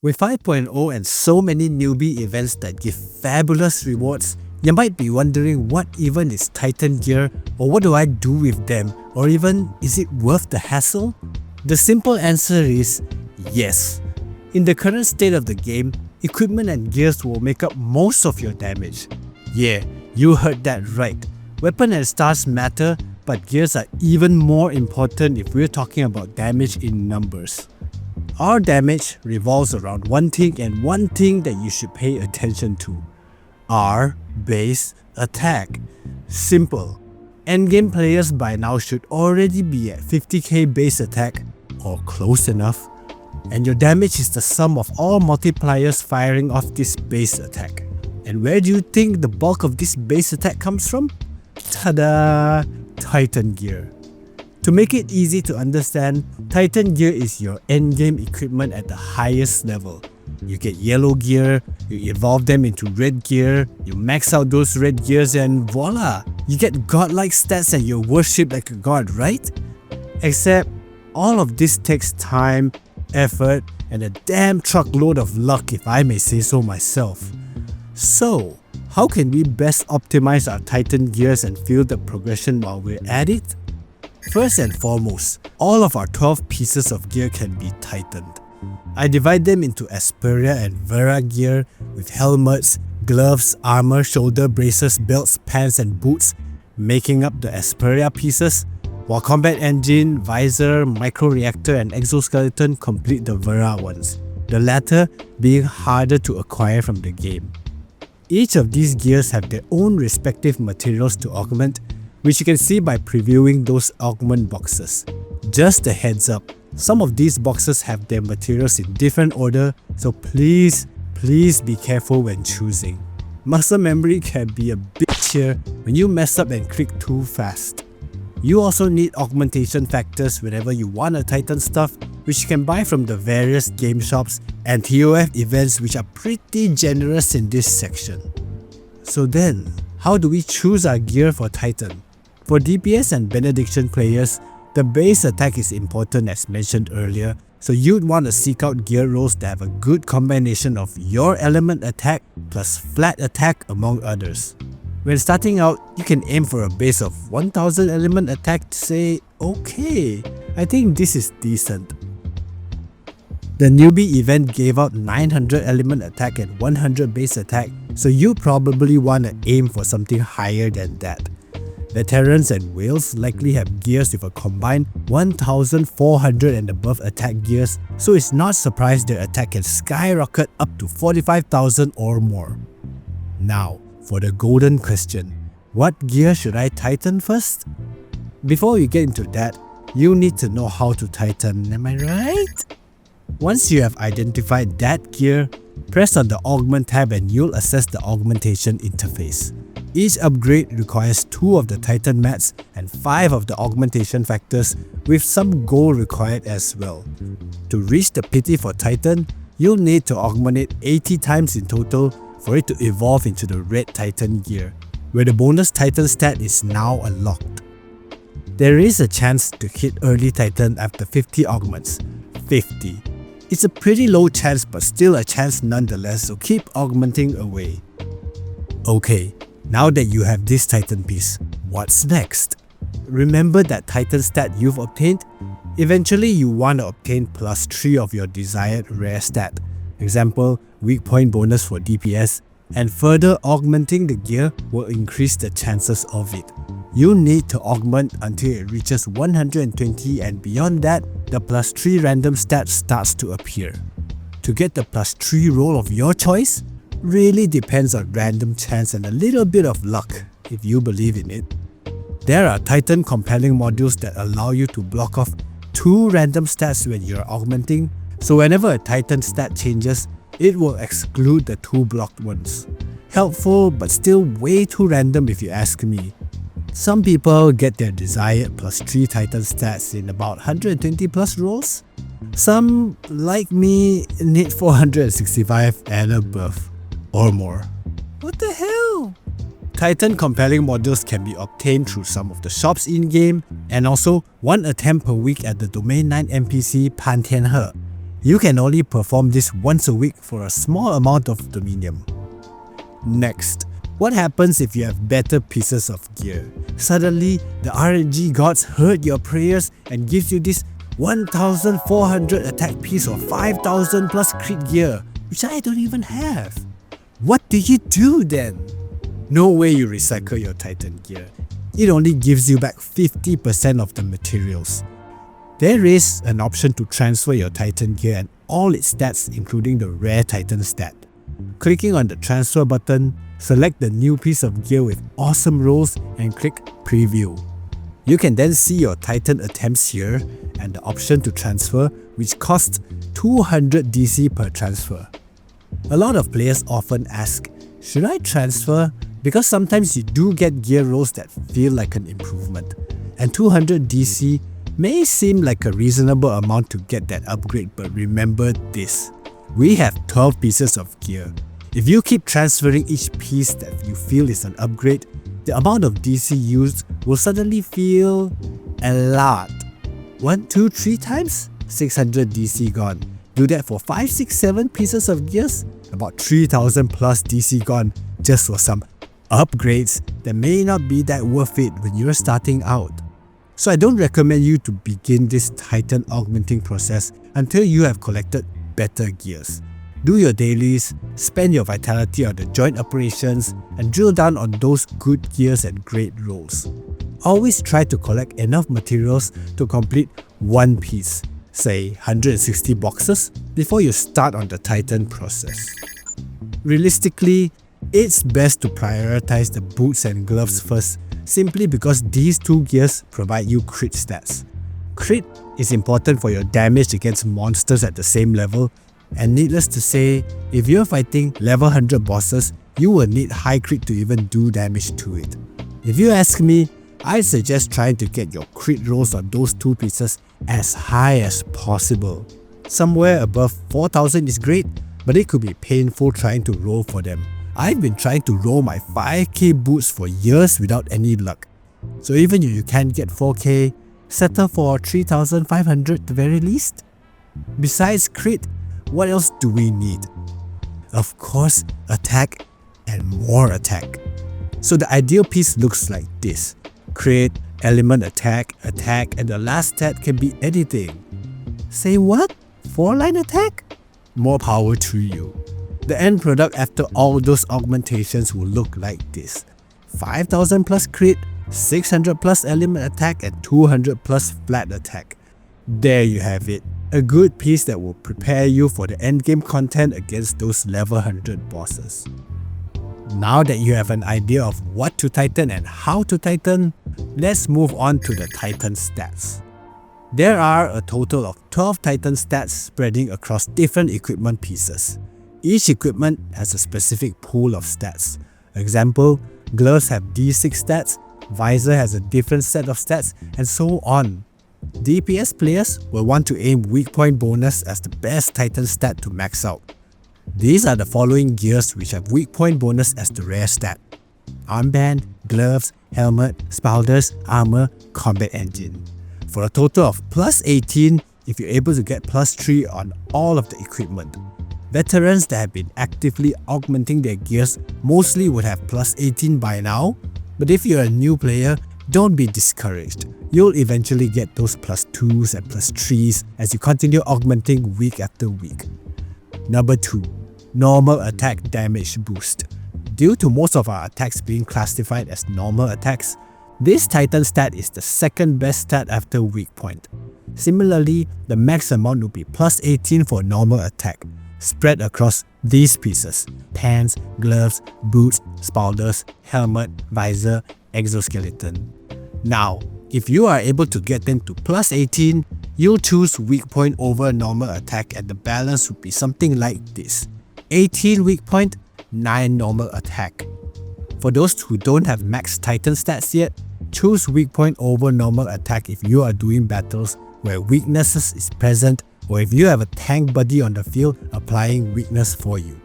With 5.0 and so many newbie events that give fabulous rewards, you might be wondering what even is Titan Gear, or what do I do with them, or even is it worth the hassle? The simple answer is yes. In the current state of the game, equipment and gears will make up most of your damage. Yeah, you heard that right. Weapon and stars matter, but gears are even more important if we're talking about damage in numbers. Our damage revolves around one thing and one thing that you should pay attention to. Our base attack. Simple. Endgame players by now should already be at 50k base attack, or close enough, and your damage is the sum of all multipliers firing off this base attack. And where do you think the bulk of this base attack comes from? Ta-da! Titan Gear. To make it easy to understand, Titan Gear is your endgame equipment at the highest level. You get yellow gear, you evolve them into red gear, you max out those red gears and voila! You get godlike stats and you're worshipped like a god, right? Except, all of this takes time, effort, and a damn truckload of luck if I may say so myself. So, how can we best optimize our Titan gears and feel the progression while we're at it? First and foremost, all of our 12 pieces of gear can be tightened. I divide them into Asperia and Vera gear with helmets, gloves, armor, shoulder braces, belts, pants and boots making up the Asperia pieces, while combat engine, visor, micro-reactor and exoskeleton complete the Vera ones, the latter being harder to acquire from the game. Each of these gears have their own respective materials to augment, which you can see by previewing those augment boxes. Just a heads up, some of these boxes have their materials in different order, so please be careful when choosing. Muscle memory can be a bitch here when you mess up and click too fast. You also need augmentation factors whenever you want to tighten stuff, which you can buy from the various game shops and TOF events, which are pretty generous in this section. So then, how do we choose our gear for Titan? For DPS and Benediction players, the base attack is important as mentioned earlier, so you'd want to seek out gear rolls that have a good combination of your element attack plus flat attack among others. When starting out, you can aim for a base of 1000 element attack to say, okay, I think this is decent. The newbie event gave out 900 element attack and 100 base attack, so you probably want to aim for something higher than that. Veterans and whales likely have gears with a combined 1400 and above attack gears, so it's not surprised their attack can skyrocket up to 45,000 or more. Now, for the golden question, what gear should I tighten first? Before we get into that, you need to know how to tighten, am I right? Once you have identified that gear, press on the Augment tab and you'll access the augmentation interface. Each upgrade requires 2 of the Titan mats and 5 of the augmentation factors, with some gold required as well. To reach the pity for Titan, you'll need to augment it 80 times in total for it to evolve into the red Titan gear, where the bonus Titan stat is now unlocked. There is a chance to hit early Titan after 50 augments. 50. It's a pretty low chance, but still a chance nonetheless, so keep augmenting away. Okay, now that you have this Titan piece, what's next? Remember that Titan stat you've obtained? Eventually you want to obtain plus 3 of your desired rare stat, example, weak point bonus for DPS, and further augmenting the gear will increase the chances of it. You need to augment until it reaches 120, and beyond that, the plus 3 random stat starts to appear. To get the plus 3 roll of your choice, really depends on random chance and a little bit of luck, if you believe in it. There are Titan compelling modules that allow you to block off 2 random stats when you're augmenting, so whenever a Titan stat changes, it will exclude the 2 blocked ones. Helpful, but still way too random if you ask me. Some people get their desired plus 3 Titan stats in about 120 plus rolls. Some, like me, need 465 and above, or more. What the hell? Titan compelling modules can be obtained through some of the shops in-game, and also 1 attempt per week at the Domain 9 NPC Pan Tian He. You can only perform this once a week for a small amount of Dominium. Next, what happens if you have better pieces of gear? Suddenly, the RNG gods heard your prayers and gives you this 1400 attack piece or 5000 plus crit gear, which I don't even have. What do you do then? No way you recycle your Titan gear. It only gives you back 50% of the materials. There is an option to transfer your Titan gear and all its stats, including the rare Titan stat. Clicking on the transfer button, select the new piece of gear with awesome rolls and click preview. You can then see your Titan attempts here and the option to transfer, which costs 200 DC per transfer. A lot of players often ask, should I transfer? Because sometimes you do get gear rolls that feel like an improvement, and 200 DC may seem like a reasonable amount to get that upgrade, but remember this. We have 12 pieces of gear. If you keep transferring each piece that you feel is an upgrade, the amount of DC used will suddenly feel a lot. 1, 2, 3 times? 600 DC gone. Do that for 5, 6, 7 pieces of gears? About 3000 plus DC gone just for some upgrades that may not be that worth it when you're starting out. So I don't recommend you to begin this Titan augmenting process until you have collected better gears. Do your dailies, spend your vitality on the joint operations, and drill down on those good gears and great rolls. Always try to collect enough materials to complete one piece, say 160 boxes, before you start on the Titan process. Realistically, it's best to prioritize the boots and gloves first, simply because these two gears provide you crit stats. Crit is important for your damage against monsters at the same level, and needless to say, if you're fighting level 100 bosses, you will need high crit to even do damage to it. If you ask me, I suggest trying to get your crit rolls on those two pieces as high as possible. Somewhere above 4000 is great, but it could be painful trying to roll for them. I've been trying to roll my 5k boots for years without any luck. So even if you can't get 4k, settle for 3500 at the very least. Besides crit, what else do we need? Of course, attack and more attack. So the ideal piece looks like this. Crit, element attack, and the last stat can be anything. Say what? 4-line attack? More power to you. The end product after all those augmentations will look like this. 5000 plus crit, 600 plus element attack, and 200 plus flat attack. There you have it. A good piece that will prepare you for the endgame content against those level 100 bosses. Now that you have an idea of what to Titan and how to Titan, let's move on to the Titan stats. There are a total of 12 Titan stats spreading across different equipment pieces. Each equipment has a specific pool of stats. Example, gloves have D6 stats, visor has a different set of stats, and so on. DPS players will want to aim weak point bonus as the best Titan stat to max out. These are the following gears which have weak point bonus as the rare stat: armband, gloves, helmet, spalders, armor, combat engine. For a total of plus 18 if you're able to get plus 3 on all of the equipment. Veterans that have been actively augmenting their gears mostly would have plus 18 by now, but if you're a new player, don't be discouraged. You'll eventually get those plus 2s and plus 3s as you continue augmenting week after week. Number 2. Normal attack damage boost. Due to most of our attacks being classified as normal attacks, this Titan stat is the second best stat after weak point. Similarly, the max amount will be plus 18 for normal attack, spread across these pieces: pants, gloves, boots, spalders, helmet, visor, exoskeleton. Now, if you are able to get them to plus 18, you'll choose weak point over normal attack, and the balance would be something like this: 18 weak point, 9 normal attack. For those who don't have max Titan stats yet, choose weak point over normal attack if you are doing battles where weaknesses is present, or if you have a tank buddy on the field applying weakness for you.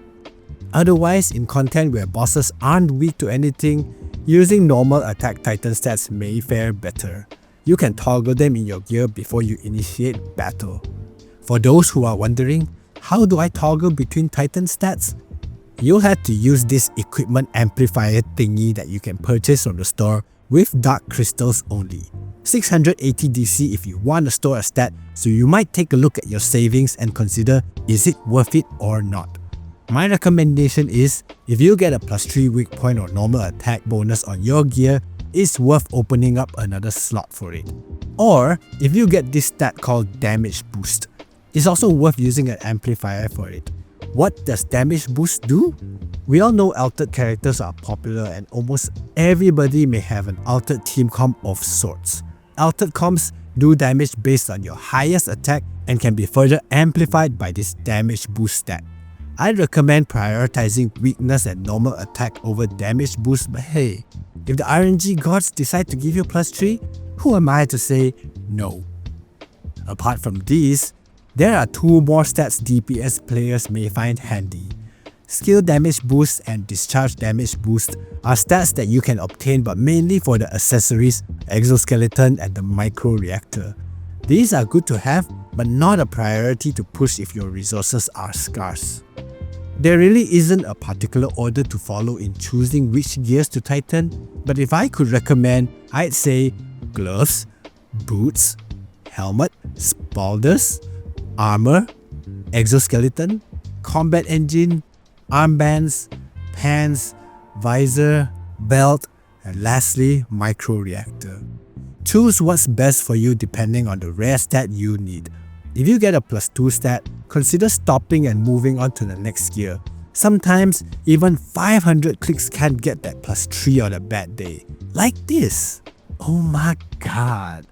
Otherwise, in content where bosses aren't weak to anything, using normal attack Titan stats may fare better. You can toggle them in your gear before you initiate battle. For those who are wondering, how do I toggle between Titan stats? You'll have to use this equipment amplifier thingy that you can purchase from the store with dark crystals only. 680 DC if you want to store a stat, so you might take a look at your savings and consider is it worth it or not. My recommendation is, if you get a +3 weak point or normal attack bonus on your gear, it's worth opening up another slot for it. Or, if you get this stat called Damage Boost, it's also worth using an amplifier for it. What does Damage Boost do? We all know altered characters are popular and almost everybody may have an altered team comp of sorts. Altered comps do damage based on your highest attack and can be further amplified by this Damage Boost stat. I'd recommend prioritizing weakness and normal attack over Damage Boost, but hey, if the RNG gods decide to give you +3, who am I to say no? Apart from these, there are two more stats DPS players may find handy. Skill Damage Boost and Discharge Damage Boost are stats that you can obtain but mainly for the accessories, Exoskeleton and the Micro Reactor. These are good to have but not a priority to push if your resources are scarce. There really isn't a particular order to follow in choosing which gears to tighten, but if I could recommend, I'd say gloves, boots, helmet, spaulders, armor, exoskeleton, combat engine, armbands, pants, visor, belt, and lastly, micro reactor. Choose what's best for you depending on the rare stat you need. If you get a +2 stat, consider stopping and moving on to the next gear. Sometimes, even 500 clicks can't get that +3 on a bad day. Like this. Oh my god.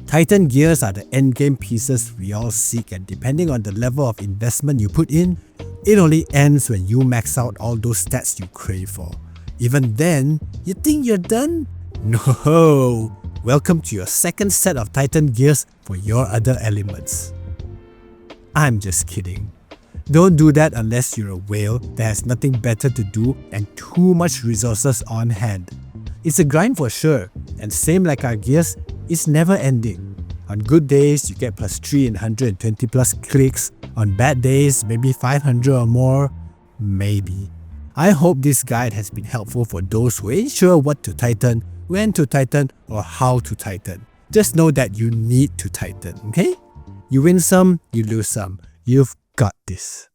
Titan gears are the endgame pieces we all seek, and depending on the level of investment you put in, it only ends when you max out all those stats you crave for. Even then, you think you're done? No! Welcome to your second set of Titan gears for your other elements. I'm just kidding. Don't do that unless you're a whale that has nothing better to do and too much resources on hand. It's a grind for sure, and same like our gears, it's never ending. On good days, you get +3 and 120 plus clicks. On bad days, maybe 500 or more. Maybe. I hope this guide has been helpful for those who ain't sure what to tighten, when to tighten, or how to tighten. Just know that you need to tighten, okay? You win some, you lose some. You've got this.